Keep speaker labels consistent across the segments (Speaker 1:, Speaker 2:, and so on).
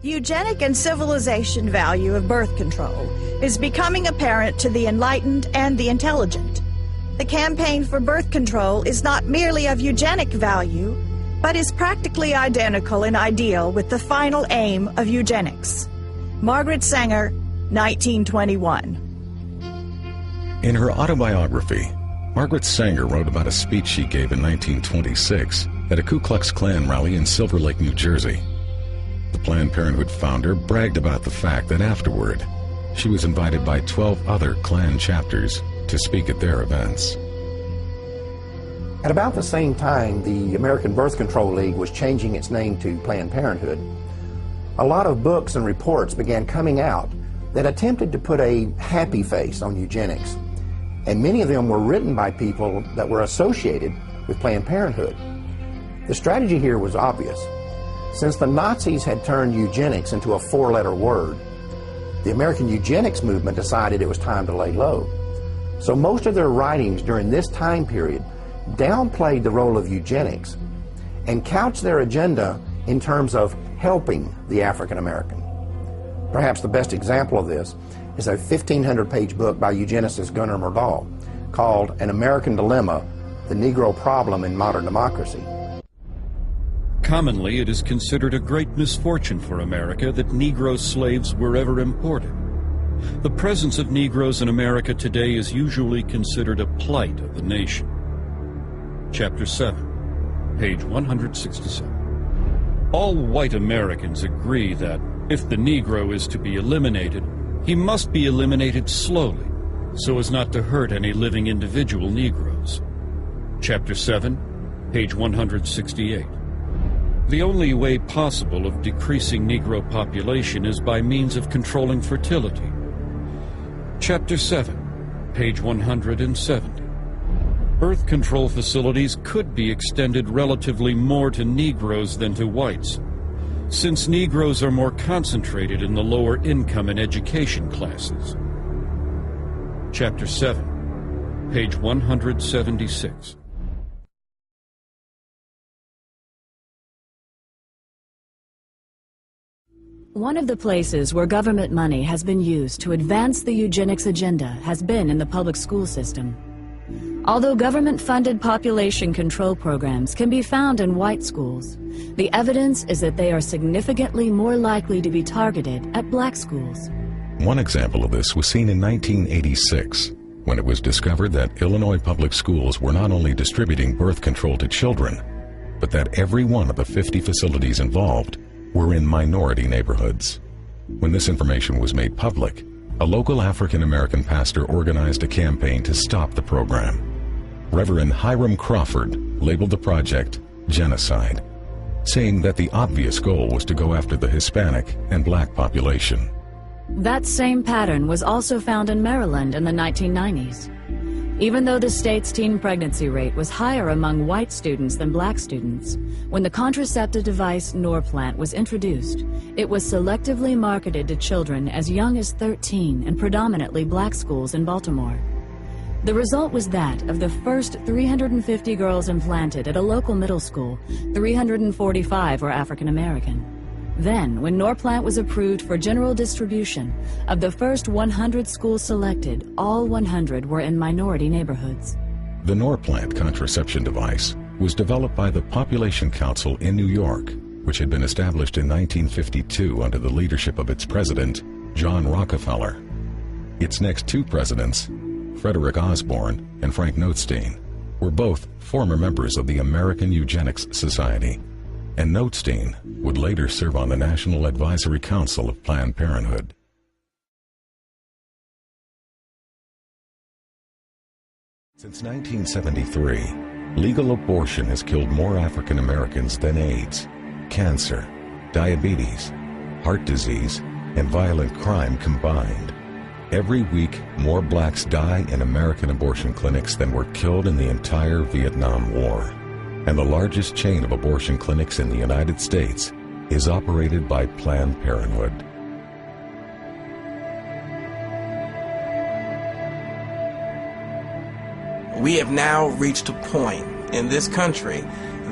Speaker 1: Eugenic and civilization value of birth control is becoming apparent to the enlightened and the intelligent. The campaign for birth control is not merely of eugenic value, but is practically identical in ideal with the final aim of eugenics. Margaret Sanger, 1921.
Speaker 2: In her autobiography, Margaret Sanger wrote about a speech she gave in 1926 at a Ku Klux Klan rally in Silver Lake, New Jersey. The Planned Parenthood founder bragged about the fact that afterward, she was invited by 12 other Klan chapters to speak at their events.
Speaker 3: At about the same time the American Birth Control League was changing its name to Planned Parenthood, a lot of books and reports began coming out that attempted to put a happy face on eugenics, and many of them were written by people that were associated with Planned Parenthood. The strategy here was obvious. Since the Nazis had turned eugenics into a four-letter word, the American eugenics movement decided it was time to lay low. So most of their writings during this time period downplayed the role of eugenics and couched their agenda in terms of helping the African American. Perhaps the best example of this is a 1,500-page book by eugenicist Gunnar Myrdal called An American Dilemma, The Negro Problem in Modern Democracy.
Speaker 4: Commonly, it is considered a great misfortune for America that Negro slaves were ever imported. The presence of Negroes in America today is usually considered a plight of the nation. Chapter 7, page 167. All white Americans agree that if the Negro is to be eliminated, he must be eliminated slowly, so as not to hurt any living individual Negroes. Chapter 7, page 168. The only way possible of decreasing Negro population is by means of controlling fertility. Chapter 7, page 170. Birth control facilities could be extended relatively more to Negroes than to whites, since Negroes are more concentrated in the lower income and education classes. Chapter 7, page 176.
Speaker 5: One of the places where government money has been used to advance the eugenics agenda has been in the public school system. Although government-funded population control programs can be found in white schools, the evidence is that they are significantly more likely to be targeted at black schools.
Speaker 2: One example of this was seen in 1986, when it was discovered that Illinois public schools were not only distributing birth control to children, but that every one of the 50 facilities involved were in minority neighborhoods. When this information was made public, a local African-American pastor organized a campaign to stop the program. Reverend Hiram Crawford labeled the project Genocide, saying that the obvious goal was to go after the Hispanic and black population.
Speaker 5: That same pattern was also found in Maryland in the 1990s. Even though the state's teen pregnancy rate was higher among white students than black students, when the contraceptive device Norplant was introduced, it was selectively marketed to children as young as 13 in predominantly black schools in Baltimore. The result was that of the first 350 girls implanted at a local middle school, 345 were African American. Then, when Norplant was approved for general distribution, of the first 100 schools selected, all 100 were in minority neighborhoods.
Speaker 2: The Norplant contraception device was developed by the Population Council in New York, which had been established in 1952 under the leadership of its president, John Rockefeller. Its next two presidents, Frederick Osborne and Frank Notestein, were both former members of the American Eugenics Society, and Notestein would later serve on the National Advisory Council of Planned Parenthood. Since 1973, legal abortion has killed more African Americans than AIDS, cancer, diabetes, heart disease, and violent crime combined. Every week, more blacks die in American abortion clinics than were killed in the entire Vietnam War. And the largest chain of abortion clinics in the United States is operated by Planned Parenthood.
Speaker 6: We have now reached a point in this country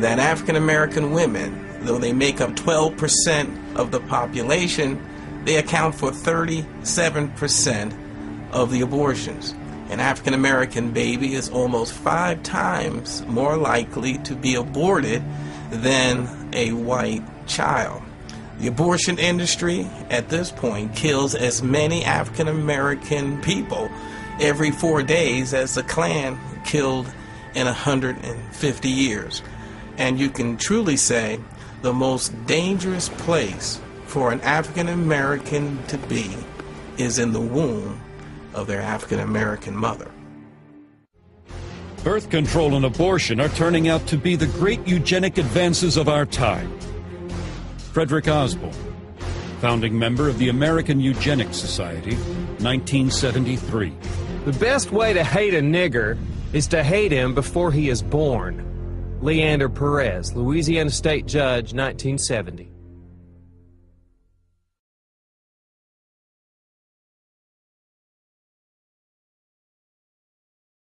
Speaker 6: that African American women though they make up 12% of the population, they account for 37% of the abortions. An African American baby is almost 5 times more likely to be aborted than a white child. The abortion industry at this point kills as many African American people every 4 days as the Klan killed in 150 years. And you can truly say the most dangerous place for an African American to be is in the womb of their African American mother.
Speaker 4: Birth control and abortion are turning out to be the great eugenic advances of our time. Frederick Osborne, founding member of the American Eugenics Society, 1973.
Speaker 7: The best way to hate a nigger is to hate him before he is born. Leander Perez, Louisiana State Judge, 1970.